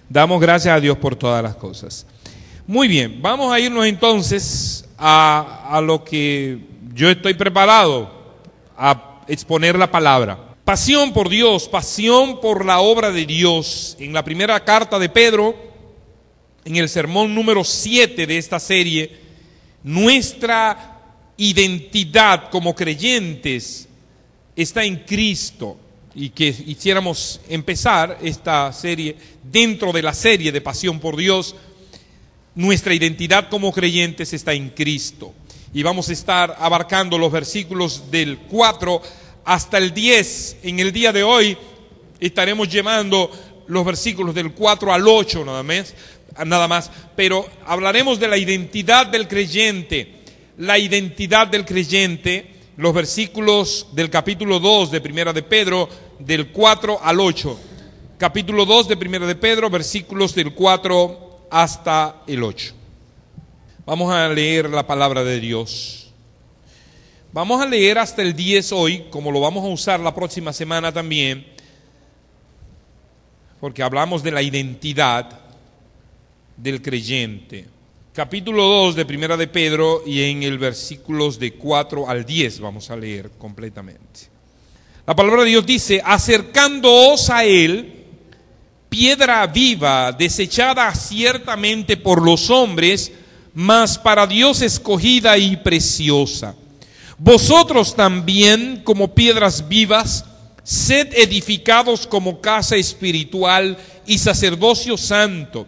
Damos gracias a Dios por todas las cosas. Muy bien, vamos a irnos entonces a lo que yo estoy preparado a exponer la palabra. Pasión por Dios, pasión por la obra de Dios. En la primera carta de Pedro, en el sermón número 7 de esta serie, nuestra identidad como creyentes está en Cristo. Y que hiciéramos empezar esta serie dentro de la serie de Pasión por Dios. Nuestra identidad como creyentes está en Cristo. Y vamos a estar abarcando los versículos del 4 hasta el 10. En el día de hoy estaremos llevando los versículos del 4 al 8 nada más. Pero hablaremos de la identidad del creyente. La identidad del creyente, los versículos del capítulo 2 de Primera de Pedro, del 4 al 8. Capítulo 2 de Primera de Pedro, versículos del 4 hasta el 8. Vamos a leer la palabra de Dios. Vamos a leer hasta el 10 hoy, como lo vamos a usar la próxima semana también, porque hablamos de la identidad del creyente. Capítulo 2 de Primera de Pedro, y en el versículos de 4 al 10 vamos a leer completamente. La palabra de Dios dice: acercándoos a Él, piedra viva, desechada ciertamente por los hombres, mas para Dios escogida y preciosa. Vosotros también, como piedras vivas, sed edificados como casa espiritual y sacerdocio santo,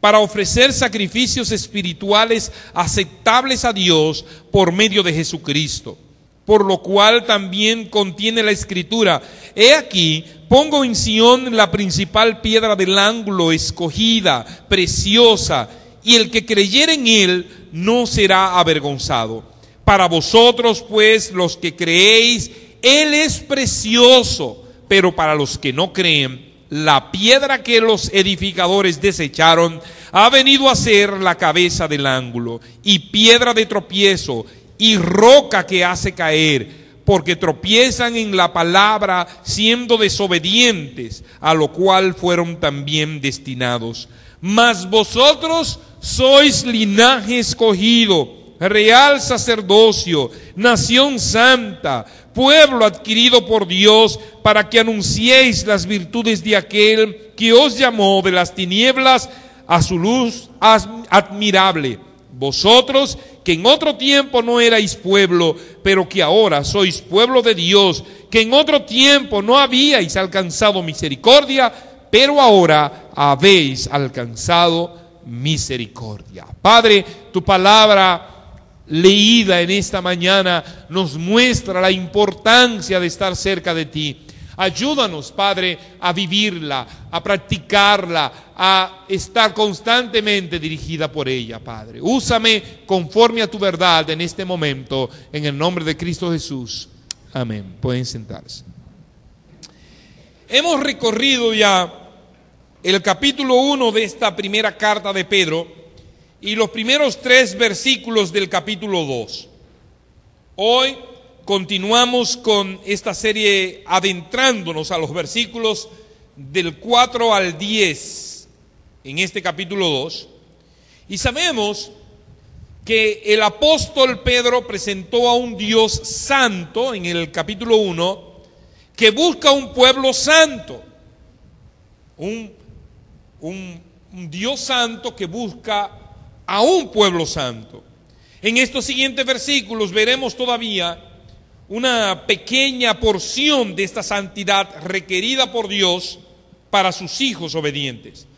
para ofrecer sacrificios espirituales aceptables a Dios por medio de Jesucristo. Por lo cual también contiene la Escritura: he aquí, pongo en Sión la principal piedra del ángulo, escogida, preciosa, y el que creyere en él no será avergonzado. Para vosotros, pues, los que creéis, él es precioso, pero para los que no creen, la piedra que los edificadores desecharon ha venido a ser la cabeza del ángulo, y piedra de tropiezo, y roca que hace caer, porque tropiezan en la palabra, siendo desobedientes, a lo cual fueron también destinados. Mas vosotros sois linaje escogido, real sacerdocio, nación santa, pueblo adquirido por Dios, para que anunciéis las virtudes de aquel que os llamó de las tinieblas a su luz admirable. Vosotros que en otro tiempo no erais pueblo, pero que ahora sois pueblo de Dios, que en otro tiempo no habíais alcanzado misericordia, pero ahora habéis alcanzado misericordia. Padre, tu palabra leída en esta mañana nos muestra la importancia de estar cerca de ti. Ayúdanos, Padre, a vivirla, a practicarla, a estar constantemente dirigida por ella, Padre. Úsame conforme a tu verdad en este momento, en el nombre de Cristo Jesús. Amén. Pueden sentarse. Hemos recorrido ya el capítulo 1 de esta primera carta de Pedro y los primeros 3 versículos del capítulo 2. Hoy continuamos con esta serie adentrándonos a los versículos del 4 al 10 en este capítulo 2. Y sabemos que el apóstol Pedro presentó a un Dios santo en el capítulo 1 que busca un pueblo santo. Un Dios santo que busca a un pueblo santo. En estos siguientes versículos veremos todavía una pequeña porción de esta santidad requerida por Dios para sus hijos obedientes.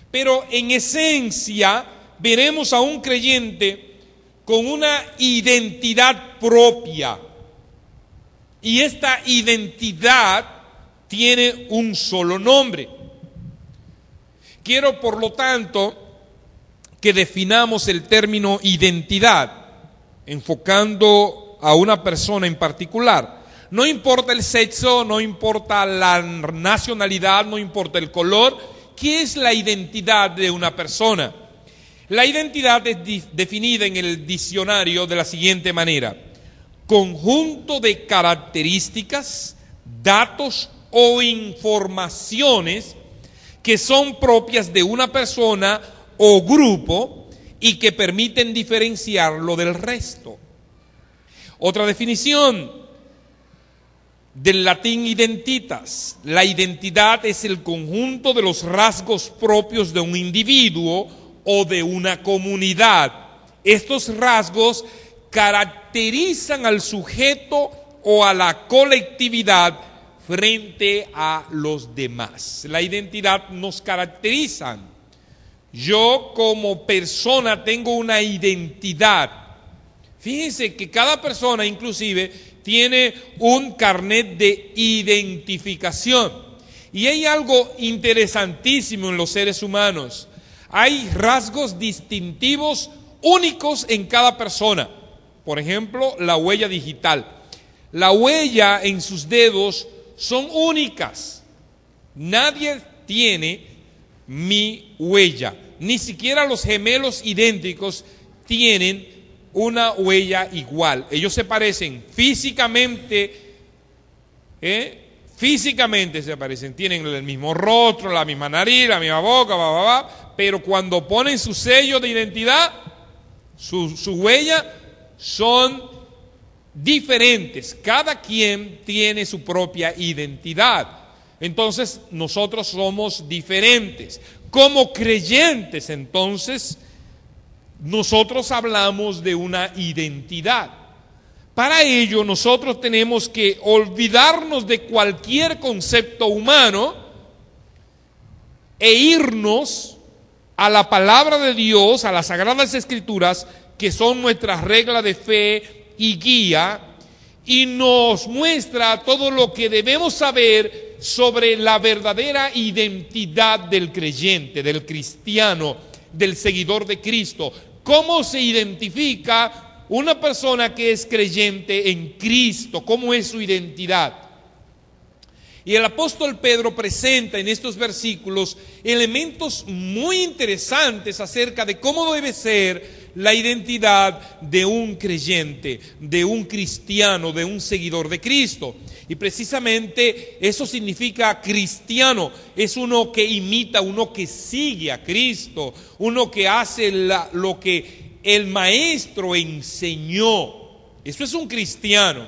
Pero en esencia veremos a un creyente con una identidad propia. Y esta identidad tiene un solo nombre. Quiero, por lo tanto, que definamos el término identidad, enfocando a una persona en particular. No importa el sexo, no importa la nacionalidad, no importa el color. ¿Qué es la identidad de una persona? La identidad es definida en el diccionario de la siguiente manera: conjunto de características, datos o informaciones que son propias de una persona o grupo y que permiten diferenciarlo del resto. Otra definición del latín identitas: la identidad es el conjunto de los rasgos propios de un individuo o de una comunidad. Estos rasgos caracterizan al sujeto o a la colectividad frente a los demás. La identidad nos caracteriza. Yo como persona tengo una identidad. Fíjense que cada persona inclusive tiene un carnet de identificación. Y hay algo interesantísimo en los seres humanos. Hay rasgos distintivos únicos en cada persona. Por ejemplo, la huella digital. La huella en sus dedos son únicas. Nadie tiene mi huella. Ni siquiera los gemelos idénticos tienen una huella igual. Ellos se parecen físicamente, físicamente se parecen. Tienen el mismo rostro, la misma nariz, la misma boca, pero cuando ponen su sello de identidad, su huella, son diferentes. Cada quien tiene su propia identidad. Entonces nosotros somos diferentes. Como creyentes, entonces, nosotros hablamos de una identidad. Para ello nosotros tenemos que olvidarnos de cualquier concepto humano e irnos a la palabra de Dios, a las Sagradas Escrituras, que son nuestras reglas de fe y guía, y nos muestra todo lo que debemos saber sobre la verdadera identidad del creyente, del cristiano, del seguidor de Cristo. ¿Cómo se identifica una persona que es creyente en Cristo? ¿Cómo es su identidad? Y el apóstol Pedro presenta en estos versículos elementos muy interesantes acerca de cómo debe ser la identidad de un creyente, de un cristiano, de un seguidor de Cristo. Y precisamente eso significa cristiano. Es uno que imita, uno que sigue a Cristo, uno que hace lo que el maestro enseñó. Eso es un cristiano.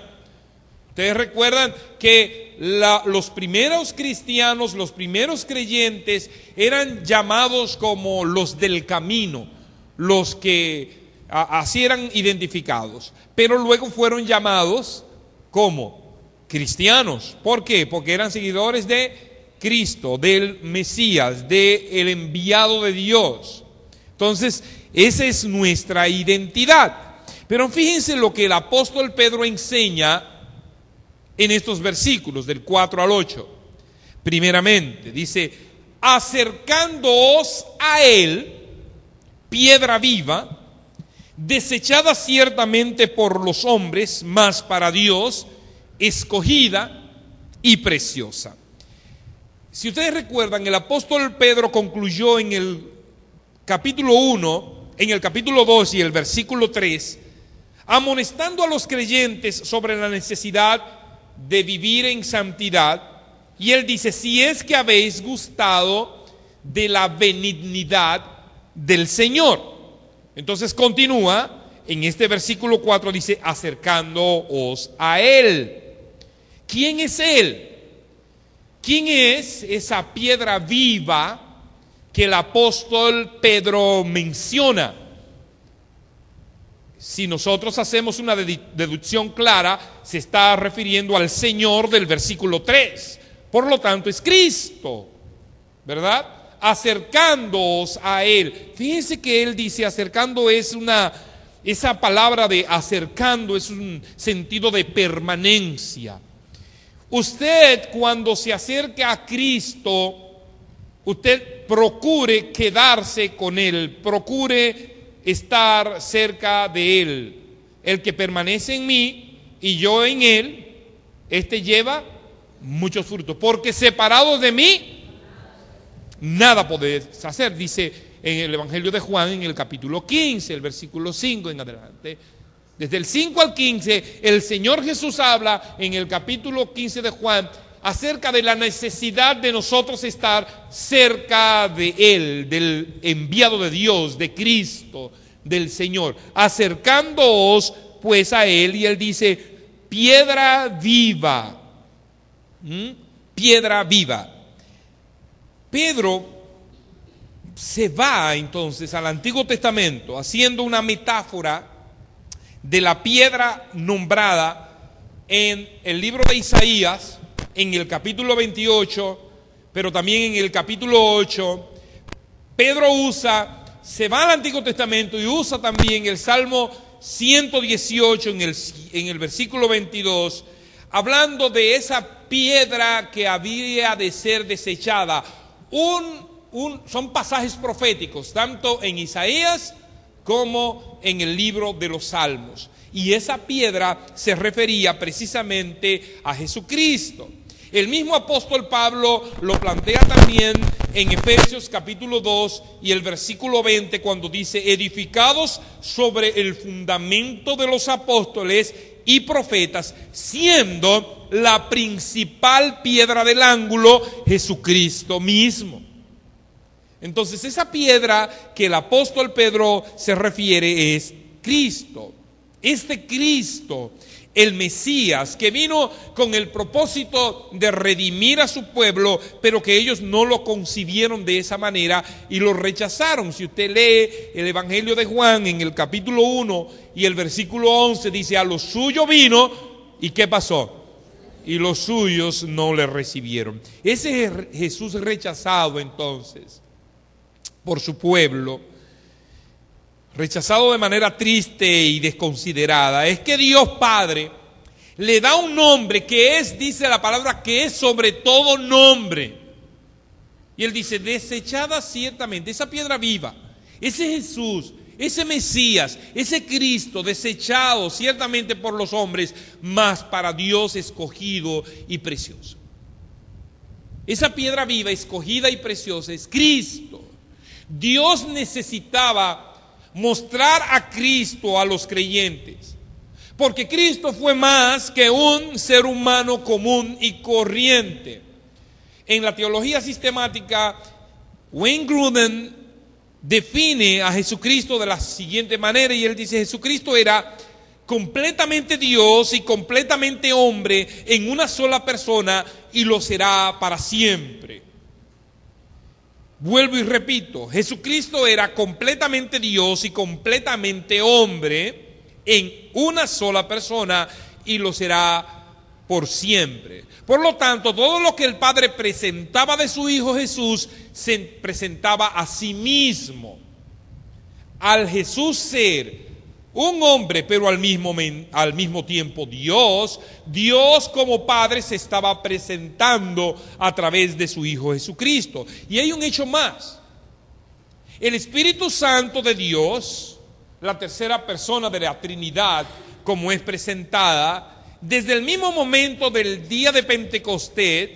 Ustedes recuerdan que los primeros cristianos, los primeros creyentes eran llamados como los del camino, los que así eran identificados, pero luego fueron llamados como cristianos. ¿Por qué? Porque eran seguidores de Cristo, del Mesías, del enviado de Dios. Entonces, esa es nuestra identidad. Pero fíjense lo que el apóstol Pedro enseña en estos versículos del 4 al 8. Primeramente, dice: acercándoos a él, piedra viva, desechada ciertamente por los hombres, mas para Dios escogida y preciosa. Si ustedes recuerdan, el apóstol Pedro concluyó en el capítulo 1, en el capítulo 2 y el versículo 3, amonestando a los creyentes sobre la necesidad de vivir en santidad. Y él dice: si es que habéis gustado de la benignidad del Señor. Entonces continúa en este versículo 4, dice: acercándoos a él. ¿Quién es él? ¿Quién es esa piedra viva que el apóstol Pedro menciona? Si nosotros hacemos una deducción clara, se está refiriendo al Señor del versículo 3. Por lo tanto, es Cristo, ¿verdad? Acercándoos a él. Fíjense que él dice acercando, esa palabra de acercando es un sentido de permanencia. Usted, cuando se acerca a Cristo, usted procure quedarse con él, procure estar cerca de él. El que permanece en mí y yo en él, este lleva muchos frutos, porque separado de mí nada podéis hacer, dice en el Evangelio de Juan, en el capítulo 15, el versículo 5 en adelante. Desde el 5 al 15, el Señor Jesús habla en el capítulo 15 de Juan acerca de la necesidad de nosotros estar cerca de Él, del enviado de Dios, de Cristo, del Señor. Acercándoos pues a Él, y Él dice, piedra viva. Piedra viva. Pedro se va entonces al Antiguo Testamento haciendo una metáfora de la piedra nombrada en el libro de Isaías, en el capítulo 28, pero también en el capítulo 8. Pedro se va al Antiguo Testamento y usa también el Salmo 118 en el versículo 22, hablando de esa piedra que había de ser desechada. Son pasajes proféticos, tanto en Isaías como en el libro de los Salmos. Y esa piedra se refería precisamente a Jesucristo. El mismo apóstol Pablo lo plantea también en Efesios capítulo 2 y el versículo 20, cuando dice, edificados sobre el fundamento de los apóstoles y profetas, siendo la principal piedra del ángulo Jesucristo mismo. Entonces esa piedra que el apóstol Pedro se refiere es Cristo. Este Cristo, el Mesías, que vino con el propósito de redimir a su pueblo, pero que ellos no lo concibieron de esa manera y lo rechazaron. Si usted lee el Evangelio de Juan en el capítulo 1 y el versículo 11, dice, a lo suyo vino, ¿y qué pasó? Y los suyos no le recibieron. Ese es Jesús rechazado entonces por su pueblo, rechazado de manera triste y desconsiderada. Es que Dios Padre le da un nombre que es, dice la palabra, que es sobre todo nombre. Y Él dice, desechada ciertamente, esa piedra viva, ese Jesús, ese Mesías, ese Cristo, desechado ciertamente por los hombres, mas para Dios escogido y precioso. Esa piedra viva, escogida y preciosa es Cristo. Dios necesitaba mostrar a Cristo a los creyentes, porque Cristo fue más que un ser humano común y corriente. En la teología sistemática, Wayne Grudem define a Jesucristo de la siguiente manera, y él dice, Jesucristo era completamente Dios y completamente hombre en una sola persona, y lo será para siempre. Vuelvo y repito, Jesucristo era completamente Dios y completamente hombre en una sola persona, y lo será por siempre. Por lo tanto, todo lo que el Padre presentaba de su Hijo Jesús, se presentaba a sí mismo. Al Jesús ser un hombre, pero al mismo tiempo Dios como Padre se estaba presentando a través de su Hijo Jesucristo. Y hay un hecho más. El Espíritu Santo de Dios, la tercera persona de la Trinidad, como es presentada, desde el mismo momento del día de Pentecostés,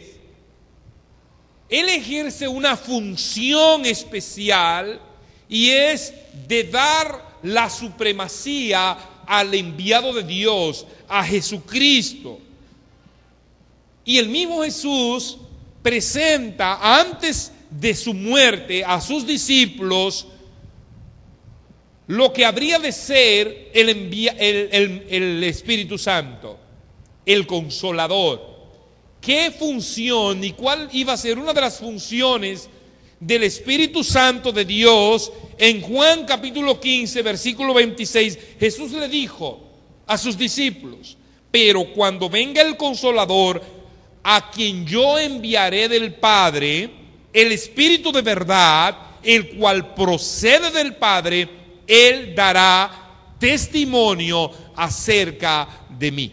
Él ejerce una función especial, y es de dar la supremacía al enviado de Dios, a Jesucristo. Y el mismo Jesús presenta antes de su muerte a sus discípulos lo que habría de ser el Espíritu Santo, el Consolador. ¿Qué función y cuál iba a ser una de las funciones del Espíritu Santo de Dios? En Juan capítulo 15, versículo 26, Jesús le dijo a sus discípulos, pero cuando venga el Consolador, a quien yo enviaré del Padre, el Espíritu de verdad, el cual procede del Padre, Él dará testimonio acerca de mí.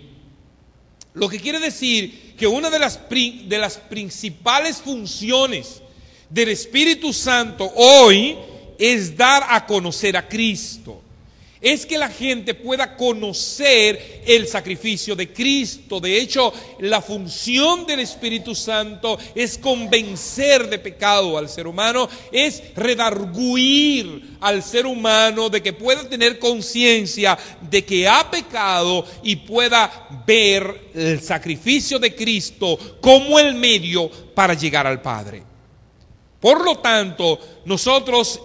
Lo que quiere decir que una de las principales funciones del Espíritu Santo hoy es dar a conocer a Cristo, es que la gente pueda conocer el sacrificio de Cristo. De hecho, la función del Espíritu Santo es convencer de pecado al ser humano, es redarguir al ser humano de que pueda tener conciencia de que ha pecado y pueda ver el sacrificio de Cristo como el medio para llegar al Padre. Por lo tanto, nosotros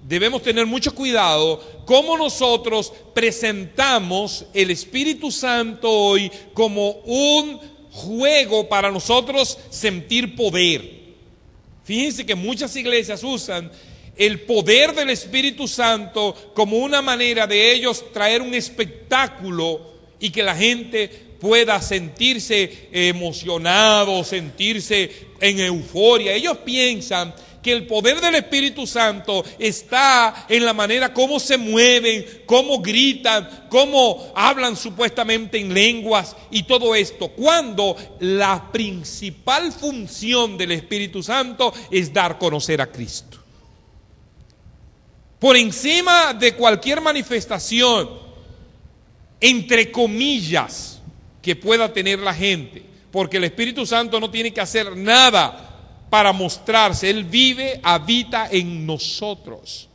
debemos tener mucho cuidado cómo nosotros presentamos el Espíritu Santo hoy como un juego para nosotros sentir poder. Fíjense que muchas iglesias usan el poder del Espíritu Santo como una manera de ellos traer un espectáculo y que la gente pueda sentirse emocionado, sentirse en euforia. Ellos piensan que el poder del Espíritu Santo está en la manera como se mueven, cómo gritan, cómo hablan supuestamente en lenguas y todo esto, cuando la principal función del Espíritu Santo es dar a conocer a Cristo. Por encima de cualquier manifestación, entre comillas, que pueda tener la gente, porque el Espíritu Santo no tiene que hacer nada para mostrarse. Él vive, habita en nosotros.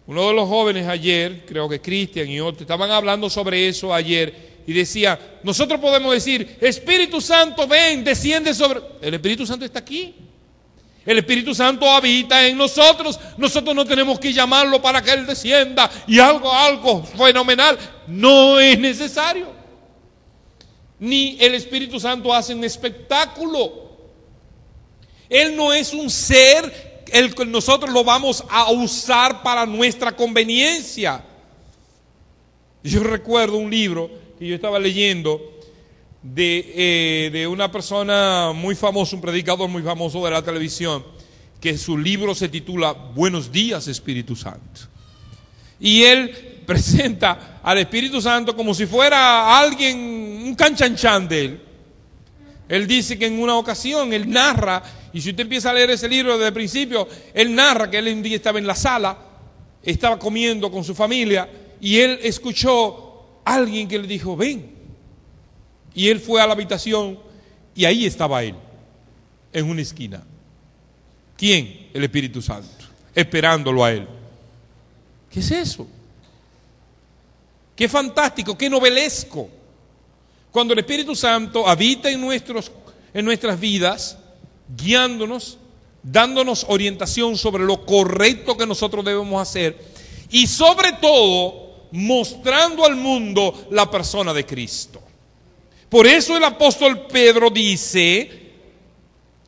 Uno de los jóvenes ayer, creo que Cristian y otros, estaban hablando sobre eso ayer y decía, nosotros podemos decir, Espíritu Santo, ven, desciende sobre... El Espíritu Santo está aquí. El Espíritu Santo habita en nosotros. Nosotros no tenemos que llamarlo para que Él descienda y algo fenomenal. No es necesario. Ni el Espíritu Santo hace un espectáculo. Él no es un ser el que nosotros lo vamos a usar para nuestra conveniencia. Yo recuerdo un libro que yo estaba leyendo de una persona muy famosa, un predicador muy famoso de la televisión, que su libro se titula Buenos días, Espíritu Santo. Y él presenta al Espíritu Santo como si fuera alguien, un canchanchan de él. Él dice que en una ocasión él narra, y si usted empieza a leer ese libro desde el principio, él narra que él un día estaba en la sala, estaba comiendo con su familia, y él escuchó a alguien que le dijo, ven. Y él fue a la habitación, y ahí estaba él, en una esquina. ¿Quién? El Espíritu Santo, esperándolo a él. ¿Qué es eso? Qué fantástico, qué novelesco. Cuando el Espíritu Santo habita en nuestras vidas, guiándonos, dándonos orientación sobre lo correcto que nosotros debemos hacer y sobre todo mostrando al mundo la persona de Cristo. Por eso el apóstol Pedro dice,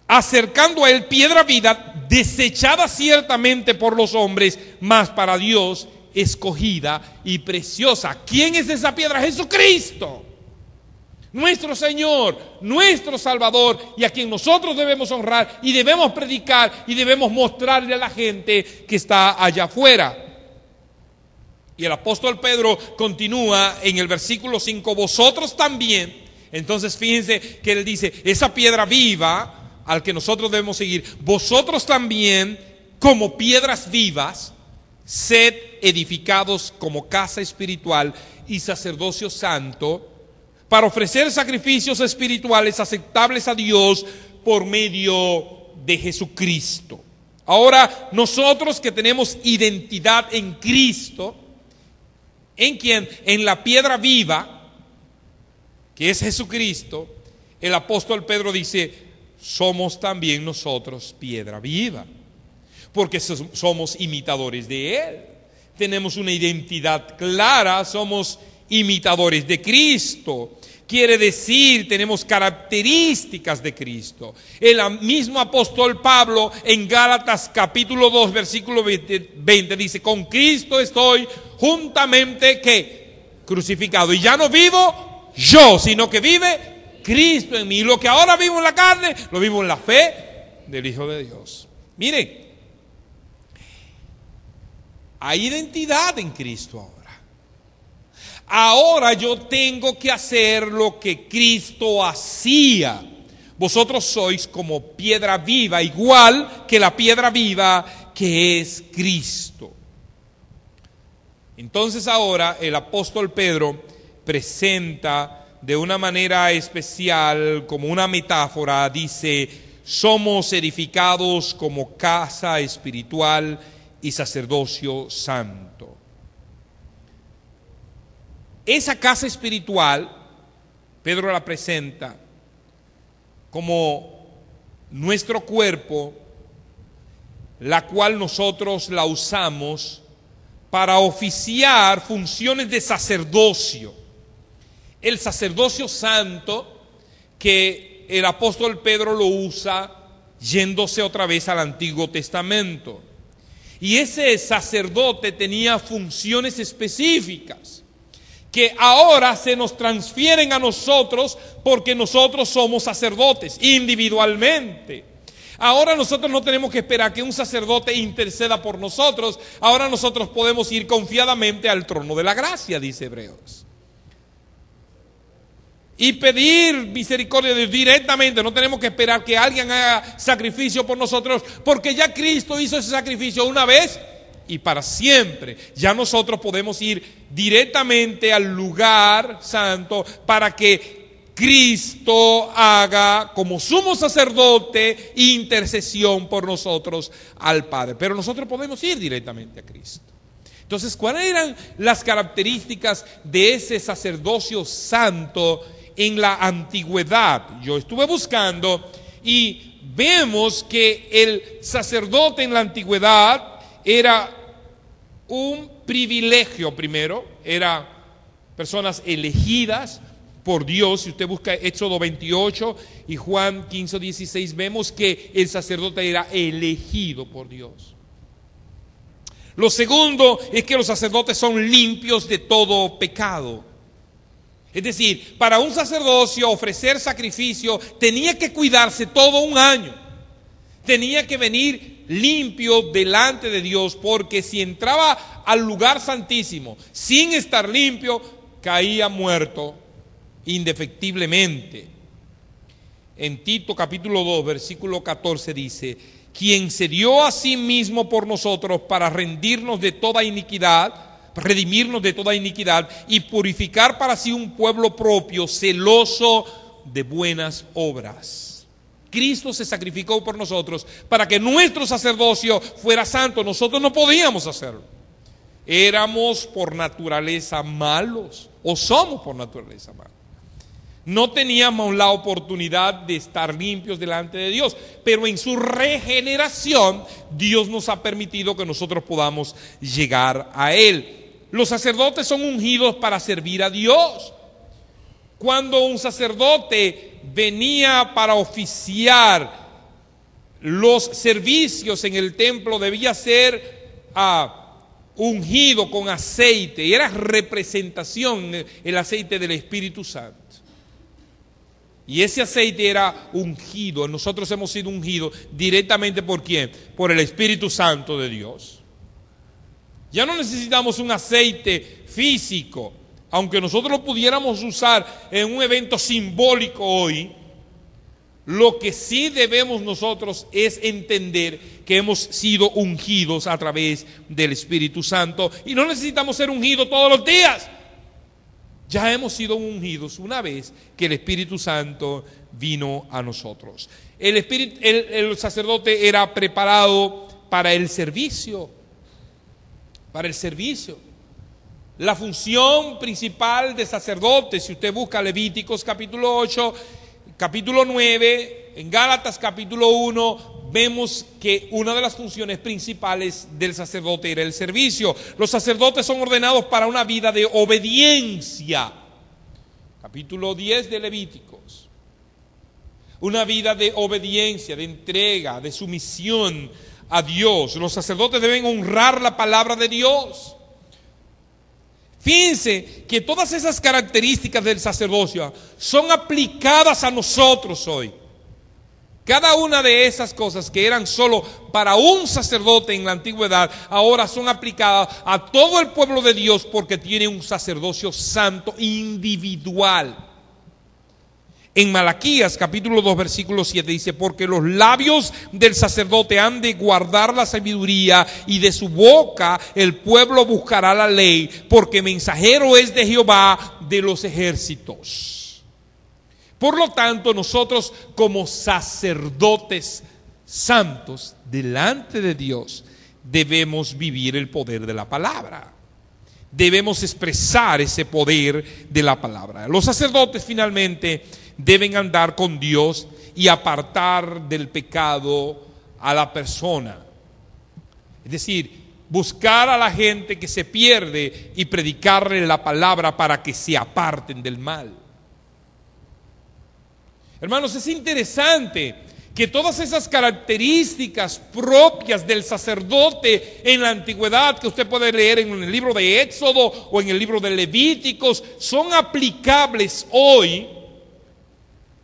acercando a él piedra viva, desechada ciertamente por los hombres, mas para Dios escogida y preciosa. ¿Quién es esa piedra? Jesucristo. Nuestro Señor, nuestro Salvador, y a quien nosotros debemos honrar y debemos predicar y debemos mostrarle a la gente que está allá afuera. Y el apóstol Pedro continúa en el versículo 5, vosotros también. Entonces fíjense que él dice, esa piedra viva al que nosotros debemos seguir, vosotros también como piedras vivas, sed edificados como casa espiritual y sacerdocio santo, para ofrecer sacrificios espirituales aceptables a Dios por medio de Jesucristo. Ahora, nosotros que tenemos identidad en Cristo, ¿en quién? En la piedra viva, que es Jesucristo, el apóstol Pedro dice, somos también nosotros piedra viva, porque somos imitadores de Él. Tenemos una identidad clara, somos imitadores de Cristo. Quiere decir, tenemos características de Cristo. El mismo apóstol Pablo en Gálatas capítulo 2 versículo 20 dice, con Cristo estoy juntamente ¿qué? Crucificado. Y ya no vivo yo, sino que vive Cristo en mí. Lo que ahora vivo en la carne, lo vivo en la fe del Hijo de Dios. Miren, hay identidad en Cristo ahora. Ahora yo tengo que hacer lo que Cristo hacía. Vosotros sois como piedra viva, igual que la piedra viva que es Cristo. Entonces ahora el apóstol Pedro presenta de una manera especial, como una metáfora, dice: somos edificados como casa espiritual y sacerdocio santo. Esa casa espiritual, Pedro la presenta como nuestro cuerpo, la cual nosotros la usamos para oficiar funciones de sacerdocio. El sacerdocio santo, que el apóstol Pedro lo usa yéndose otra vez al Antiguo Testamento. Y ese sacerdote tenía funciones específicas que ahora se nos transfieren a nosotros porque nosotros somos sacerdotes individualmente. Ahora nosotros no tenemos que esperar que un sacerdote interceda por nosotros. Ahora nosotros podemos ir confiadamente al trono de la gracia, dice Hebreos, y pedir misericordia de Dios directamente. No tenemos que esperar que alguien haga sacrificio por nosotros, porque ya Cristo hizo ese sacrificio una vez y para siempre. Ya nosotros podemos ir directamente al lugar santo para que Cristo haga como sumo sacerdote intercesión por nosotros al Padre. Pero nosotros podemos ir directamente a Cristo. Entonces, ¿cuáles eran las características de ese sacerdocio santo en la antigüedad? Yo estuve buscando y vemos que el sacerdote en la antigüedad era un privilegio. Primero, eran personas elegidas por Dios. Si usted busca Éxodo 28 y Juan 15:16, vemos que el sacerdote era elegido por Dios. Lo segundo es que los sacerdotes son limpios de todo pecado. Es decir, para un sacerdocio ofrecer sacrificio tenía que cuidarse todo un año. Tenía que venir limpio delante de Dios, porque si entraba al lugar santísimo sin estar limpio, caía muerto indefectiblemente. En Tito capítulo 2 versículo 14 dice: quien se dio a sí mismo por nosotros para redimirnos de toda iniquidad y purificar para sí un pueblo propio, celoso de buenas obras. Cristo se sacrificó por nosotros para que nuestro sacerdocio fuera santo. Nosotros no podíamos hacerlo. Éramos por naturaleza malos, o somos por naturaleza malos. No teníamos la oportunidad de estar limpios delante de Dios, pero en su regeneración Dios nos ha permitido que nosotros podamos llegar a Él. Los sacerdotes son ungidos para servir a Dios. Cuando un sacerdote venía para oficiar los servicios en el templo, debía ser ungido con aceite, y era representación el aceite del Espíritu Santo. Y ese aceite era ungido. Nosotros hemos sido ungidos directamente ¿por quién? Por el Espíritu Santo de Dios. Ya no necesitamos un aceite físico, aunque nosotros lo pudiéramos usar en un evento simbólico hoy. Lo que sí debemos nosotros es entender que hemos sido ungidos a través del Espíritu Santo, y no necesitamos ser ungidos todos los días. Ya hemos sido ungidos una vez que el Espíritu Santo vino a nosotros. El sacerdote era preparado para el servicio. Para el servicio. La función principal de sacerdote, si usted busca Levíticos capítulo 8, capítulo 9, en Gálatas capítulo 1, vemos que una de las funciones principales del sacerdote era el servicio. Los sacerdotes son ordenados para una vida de obediencia. Capítulo 10 de Levíticos. Una vida de obediencia, de entrega, de sumisión a Dios. Los sacerdotes deben honrar la palabra de Dios. Fíjense que todas esas características del sacerdocio son aplicadas a nosotros hoy. Cada una de esas cosas que eran solo para un sacerdote en la antigüedad, ahora son aplicadas a todo el pueblo de Dios, porque tiene un sacerdocio santo individual. En Malaquías capítulo 2 versículo 7 dice: porque los labios del sacerdote han de guardar la sabiduría, y de su boca el pueblo buscará la ley, porque mensajero es de Jehová de los ejércitos. Por lo tanto, nosotros como sacerdotes santos delante de Dios debemos vivir el poder de la palabra. Debemos expresar ese poder de la palabra. Los sacerdotes finalmente deben andar con Dios y apartar del pecado a la persona. Es decir, buscar a la gente que se pierde y predicarle la palabra para que se aparten del mal. Hermanos, es interesante que todas esas características propias del sacerdote en la antigüedad, que usted puede leer en el libro de Éxodo o en el libro de Levíticos, son aplicables hoy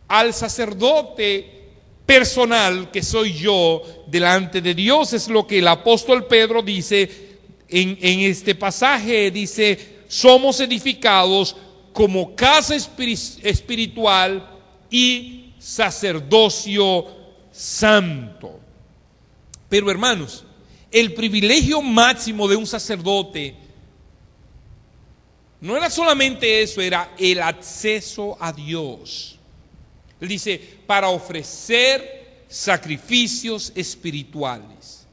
al sacerdote personal que soy yo delante de Dios. Es lo que el apóstol Pedro dice en este pasaje. Dice: somos edificados como casa espiritual y sacerdocio santo. Pero hermanos, el privilegio máximo de un sacerdote no era solamente eso, era el acceso a Dios. Él dice: para ofrecer sacrificios espirituales.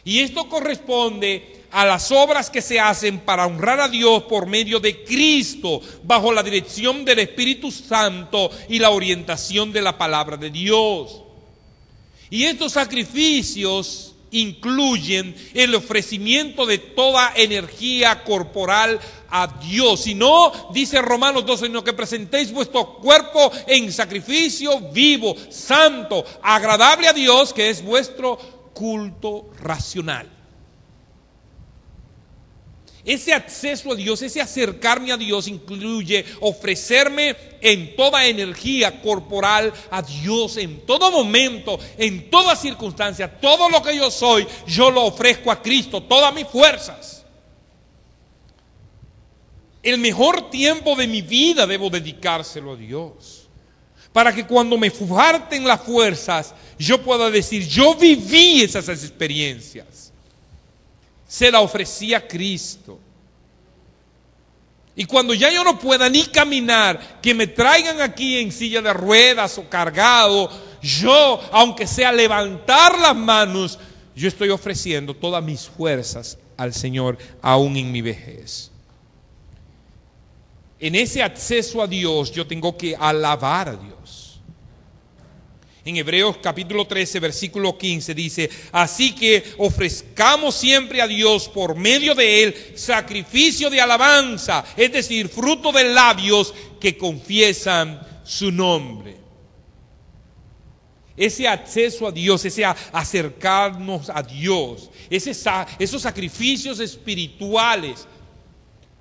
Y esto corresponde a las obras que se hacen para honrar a Dios por medio de Cristo, bajo la dirección del Espíritu Santo y la orientación de la palabra de Dios. Y estos sacrificios incluyen el ofrecimiento de toda energía corporal a Dios. Si no, dice Romanos 12, sino que presentéis vuestro cuerpo en sacrificio vivo, santo, agradable a Dios, que es vuestro culto racional. Ese acceso a Dios, ese acercarme a Dios incluye ofrecerme en toda energía corporal a Dios en todo momento, en toda circunstancia. Todo lo que yo soy, yo lo ofrezco a Cristo, todas mis fuerzas. El mejor tiempo de mi vida debo dedicárselo a Dios, para que cuando me falten las fuerzas, yo pueda decir: yo viví esas experiencias. Se la ofrecí a Cristo. Y cuando ya yo no pueda ni caminar, que me traigan aquí en silla de ruedas o cargado, yo, aunque sea levantar las manos, yo estoy ofreciendo todas mis fuerzas al Señor, aún en mi vejez. En ese acceso a Dios yo tengo que alabar a Dios. En Hebreos capítulo 13, versículo 15 dice: así que ofrezcamos siempre a Dios por medio de Él sacrificio de alabanza, es decir, fruto de labios que confiesan su nombre. Ese acceso a Dios, ese acercarnos a Dios, esos sacrificios espirituales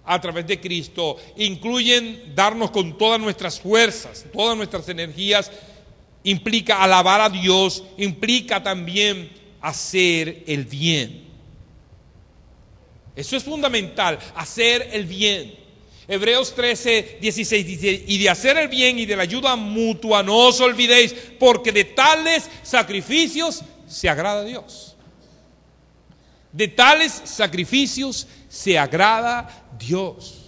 a través de Cristo incluyen darnos con todas nuestras fuerzas, todas nuestras energías. Implica alabar a Dios, implica también hacer el bien. Eso es fundamental, hacer el bien. Hebreos 13, 16 dice: y de hacer el bien y de la ayuda mutua no os olvidéis, porque de tales sacrificios se agrada a Dios. De tales sacrificios se agrada Dios.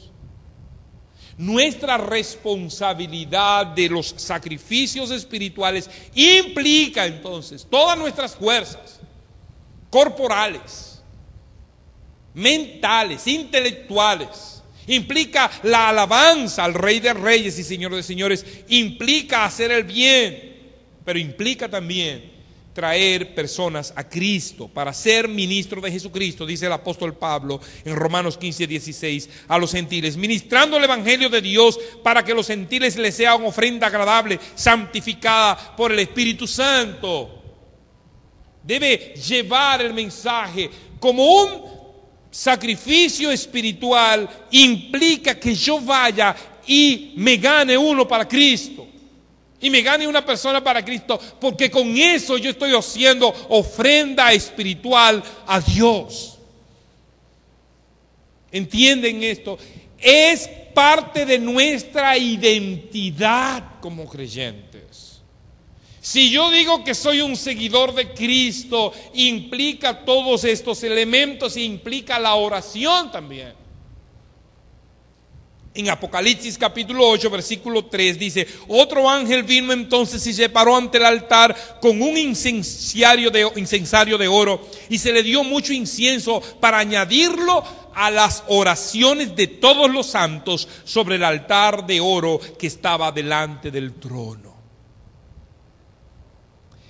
Nuestra responsabilidad de los sacrificios espirituales implica entonces todas nuestras fuerzas corporales, mentales, intelectuales. Implica la alabanza al Rey de Reyes y Señor de Señores. Implica hacer el bien, pero implica también traer personas a Cristo para ser ministro de Jesucristo, dice el apóstol Pablo en Romanos 15, 16, a los gentiles, ministrando el evangelio de Dios para que los gentiles les sea una ofrenda agradable, santificada por el Espíritu Santo. Debe llevar el mensaje como un sacrificio espiritual. Implica que yo vaya y me gane uno para Cristo. Y me gane una persona para Cristo, porque con eso yo estoy haciendo ofrenda espiritual a Dios. ¿Entienden esto? es parte de nuestra identidad como creyentes. Si yo digo que soy un seguidor de Cristo, implica todos estos elementos e implica la oración también. En Apocalipsis capítulo 8, versículo 3 dice: otro ángel vino entonces y se paró ante el altar con un incensario de oro, y se le dio mucho incienso para añadirlo a las oraciones de todos los santos sobre el altar de oro que estaba delante del trono.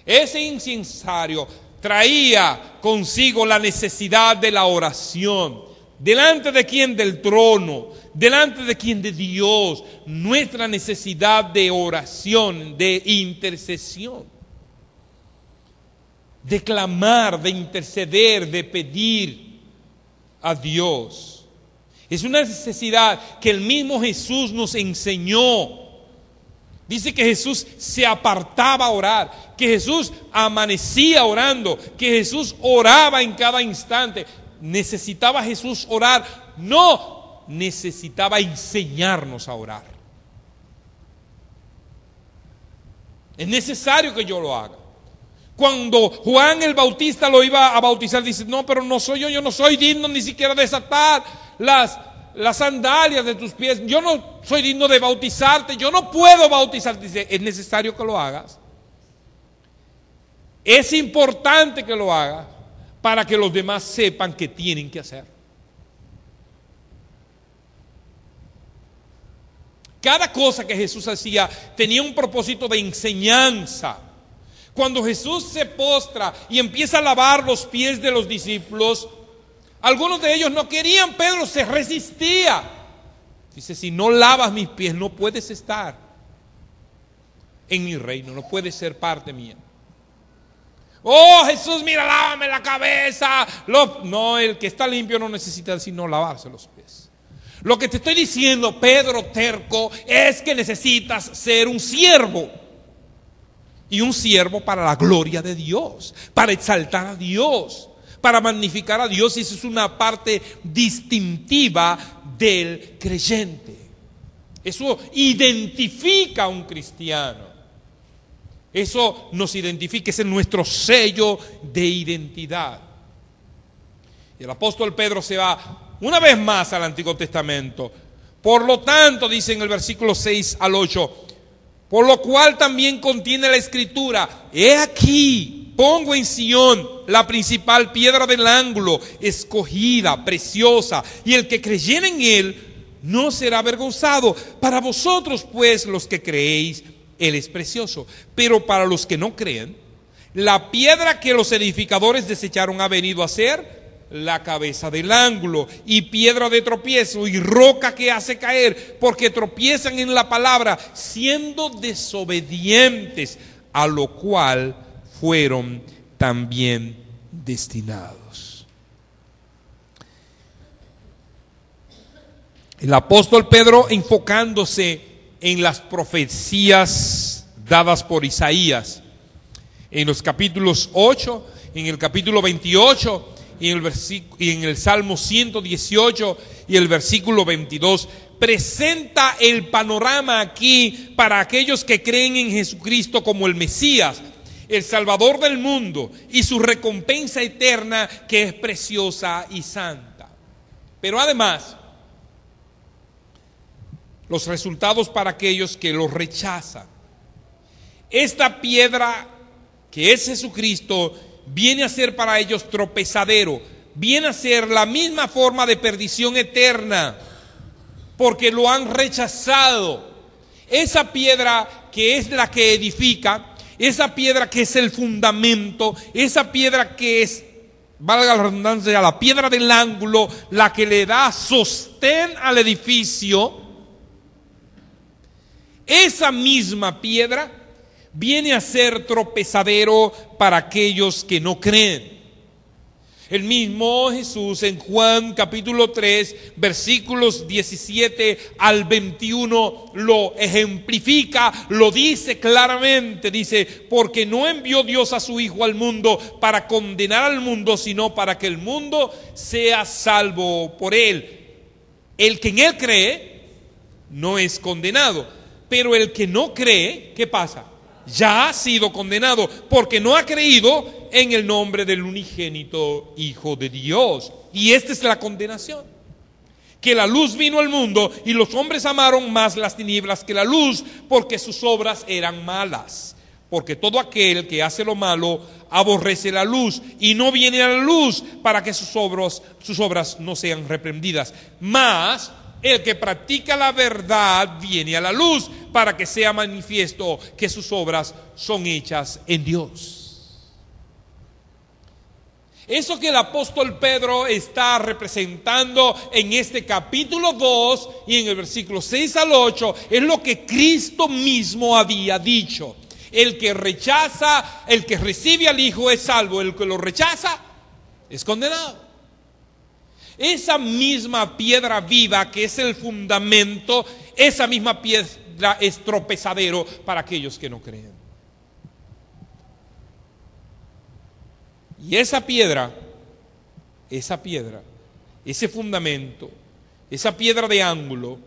Ese incensario traía consigo la necesidad de la oración. ¿Delante de quién? Del trono. ¿Delante de quién? De Dios. Nuestra necesidad de oración, de intercesión, de clamar, de interceder, de pedir a Dios. Es una necesidad que el mismo Jesús nos enseñó. Dice que Jesús se apartaba a orar, que Jesús amanecía orando, que Jesús oraba en cada instante. ¿Necesitaba Jesús orar? No, necesitaba enseñarnos a orar. Es necesario que yo lo haga. Cuando Juan el Bautista lo iba a bautizar, dice: no, pero no soy yo no soy digno ni siquiera de desatar las sandalias de tus pies. Yo no soy digno de bautizarte, yo no puedo bautizarte. Dice: es necesario que lo hagas. Es importante que lo hagas para que los demás sepan que tienen que hacer. Cada cosa que Jesús hacía tenía un propósito de enseñanza. Cuando Jesús se postra y empieza a lavar los pies de los discípulos, algunos de ellos no querían, Pedro se resistía. Dice: si no lavas mis pies, no puedes estar en mi reino, no puedes ser parte mía. Oh, Jesús, mira, lávame la cabeza. No, el que está limpio no necesita sino lavarse los pies. Lo que te estoy diciendo, Pedro terco, es que necesitas ser un siervo. Y un siervo para la gloria de Dios, para exaltar a Dios, para magnificar a Dios. Y eso es una parte distintiva del creyente. Eso identifica a un cristiano. Eso nos identifica, ese es nuestro sello de identidad. Y el apóstol Pedro se va una vez más al Antiguo Testamento. Por lo tanto, dice en el versículo 6 al 8, por lo cual también contiene la Escritura: he aquí, pongo en Sión la principal piedra del ángulo, escogida, preciosa, y el que creyere en él no será avergonzado. Para vosotros, pues, los que creéis, él es precioso. Pero para los que no creen, la piedra que los edificadores desecharon ha venido a ser la cabeza del ángulo, y piedra de tropiezo, y roca que hace caer, porque tropiezan en la palabra, siendo desobedientes, a lo cual fueron también destinados. El apóstol Pedro, enfocándose en las profecías dadas por Isaías, en los capítulos 8, en el capítulo 28, y en el Salmo 118 y el versículo 22, presenta el panorama aquí para aquellos que creen en Jesucristo como el Mesías, el Salvador del mundo, y su recompensa eterna, que es preciosa y santa. Pero además, los resultados para aquellos que lo rechazan. Esta piedra, que es Jesucristo, viene a ser para ellos tropezadero, viene a ser la misma forma de perdición eterna, porque lo han rechazado. Esa piedra que es la que edifica, esa piedra que es el fundamento, esa piedra que es, valga la redundancia, la piedra del ángulo, la que le da sostén al edificio, esa misma piedra viene a ser tropezadero para aquellos que no creen. El mismo Jesús en Juan capítulo 3, versículos 17 al 21 lo ejemplifica, lo dice claramente. Dice: porque no envió Dios a su Hijo al mundo para condenar al mundo, sino para que el mundo sea salvo por él. El que en Él cree no es condenado, pero el que no cree, ¿qué pasa? Ya ha sido condenado porque no ha creído en el nombre del unigénito Hijo de Dios. Y esta es la condenación: que la luz vino al mundo y los hombres amaron más las tinieblas que la luz, porque sus obras eran malas. Porque todo aquel que hace lo malo aborrece la luz y no viene a la luz para que sus obras no sean reprendidas. Mas el que practica la verdad viene a la luz para que sea manifiesto que sus obras son hechas en Dios. Eso que el apóstol Pedro está representando en este capítulo 2 y en el versículo 6 al 8 es lo que Cristo mismo había dicho. El que rechaza, el que recibe al Hijo es salvo, el que lo rechaza es condenado. Esa misma piedra viva que es el fundamento, esa misma piedra es tropezadero para aquellos que no creen. Y esa piedra, ese fundamento, esa piedra de ángulo,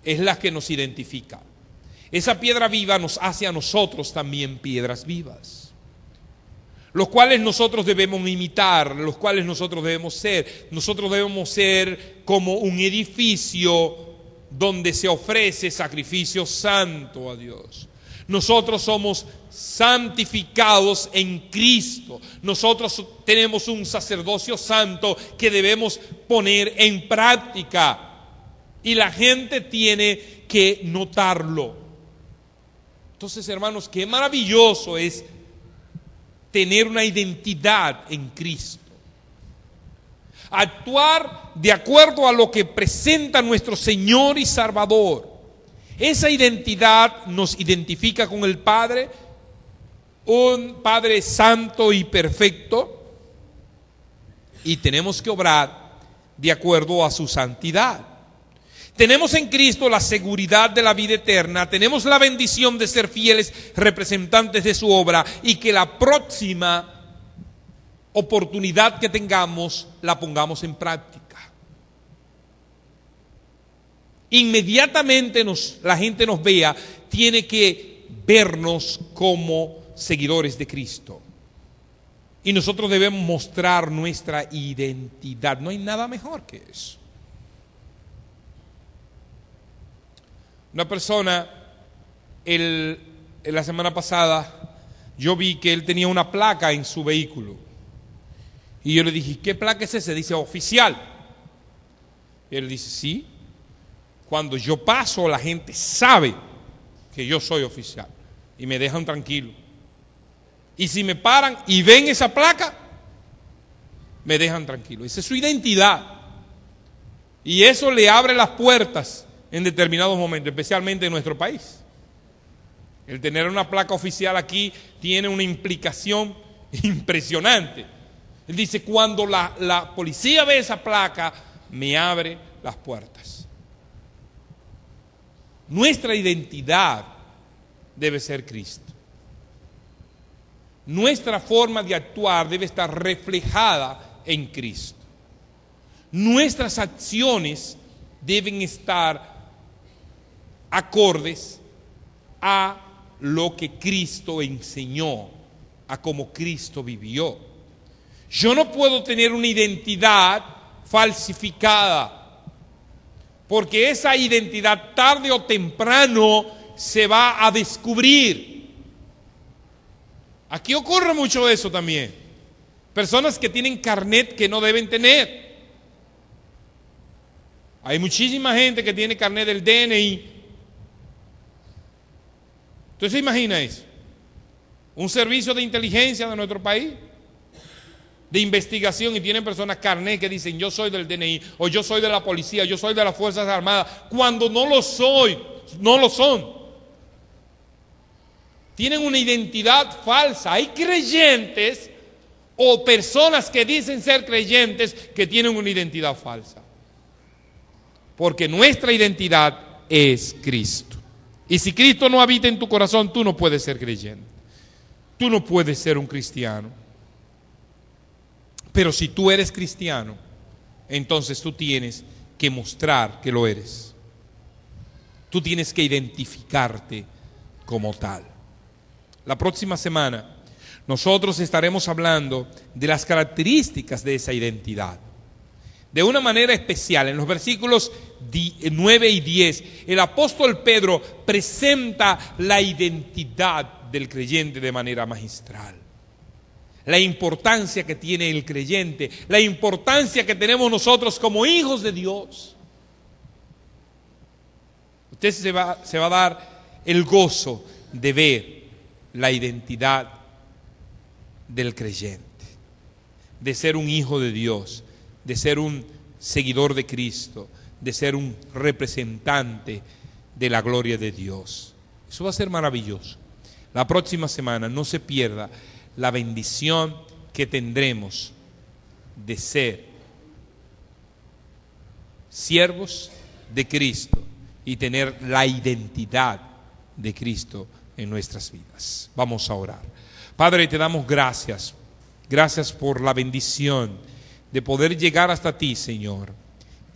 es la que nos identifica. Esa piedra viva nos hace a nosotros también piedras vivas, los cuales nosotros debemos imitar, los cuales nosotros debemos ser. Nosotros debemos ser como un edificio donde se ofrece sacrificio santo a Dios. Nosotros somos santificados en Cristo. Nosotros tenemos un sacerdocio santo que debemos poner en práctica. Y la gente tiene que notarlo. Entonces, hermanos, qué maravilloso es tener una identidad en Cristo. Actuar de acuerdo a lo que presenta nuestro Señor y Salvador. Esa identidad nos identifica con el Padre, un Padre santo y perfecto, y tenemos que obrar de acuerdo a su santidad. Tenemos en Cristo la seguridad de la vida eterna, tenemos la bendición de ser fieles representantes de su obra y que la próxima oportunidad que tengamos la pongamos en práctica. Inmediatamente la gente nos vea, tiene que vernos como seguidores de Cristo. Y nosotros debemos mostrar nuestra identidad. No hay nada mejor que eso. Una persona, la semana pasada, yo vi que él tenía una placa en su vehículo. Y yo le dije, ¿qué placa es esa? Dice, oficial. Y él dice, sí. Cuando yo paso, la gente sabe que yo soy oficial. Y me dejan tranquilo. Y si me paran y ven esa placa, me dejan tranquilo. Esa es su identidad. Y eso le abre las puertas en determinados momentos, especialmente en nuestro país. El tener una placa oficial aquí tiene una implicación impresionante. Él dice, cuando la policía ve esa placa, me abre las puertas. Nuestra identidad debe ser Cristo. Nuestra forma de actuar debe estar reflejada en Cristo. Nuestras acciones deben estar acordes a lo que Cristo enseñó, a cómo Cristo vivió. Yo no puedo tener una identidad falsificada, porque esa identidad tarde o temprano se va a descubrir. Aquí ocurre mucho eso también. Personas que tienen carnet que no deben tener. Hay muchísima gente que tiene carnet del DNI. ¿Usted se imagina eso? Un servicio de inteligencia de nuestro país, de investigación, y tienen personas carnet que dicen yo soy del DNI, o yo soy de la policía, yo soy de las Fuerzas Armadas, cuando no lo soy, no lo son. Tienen una identidad falsa. Hay creyentes o personas que dicen ser creyentes que tienen una identidad falsa. Porque nuestra identidad es Cristo. Y si Cristo no habita en tu corazón, tú no puedes ser creyente. Tú no puedes ser un cristiano. Pero si tú eres cristiano, entonces tú tienes que mostrar que lo eres. Tú tienes que identificarte como tal. La próxima semana nosotros estaremos hablando de las características de esa identidad. De una manera especial, en los versículos 9 y 10, el apóstol Pedro presenta la identidad del creyente de manera magistral. La importancia que tiene el creyente, la importancia que tenemos nosotros como hijos de Dios. Usted se va a dar el gozo de ver la identidad del creyente, de ser un hijo de Dios, de ser un seguidor de Cristo, de ser un representante de la gloria de Dios. Eso va a ser maravilloso. La próxima semana no se pierda la bendición que tendremos de ser siervos de Cristo y tener la identidad de Cristo en nuestras vidas. Vamos a orar. Padre, te damos gracias. Gracias por la bendición de poder llegar hasta ti, Señor,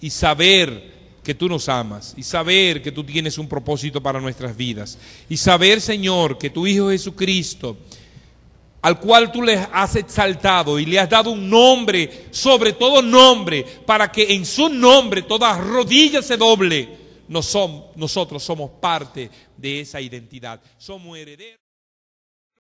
y saber que tú nos amas, y saber que tú tienes un propósito para nuestras vidas, y saber, Señor, que tu Hijo Jesucristo, al cual tú le has exaltado y le has dado un nombre, sobre todo nombre, para que en su nombre toda rodilla se doble. Nosotros somos parte de esa identidad, somos herederos.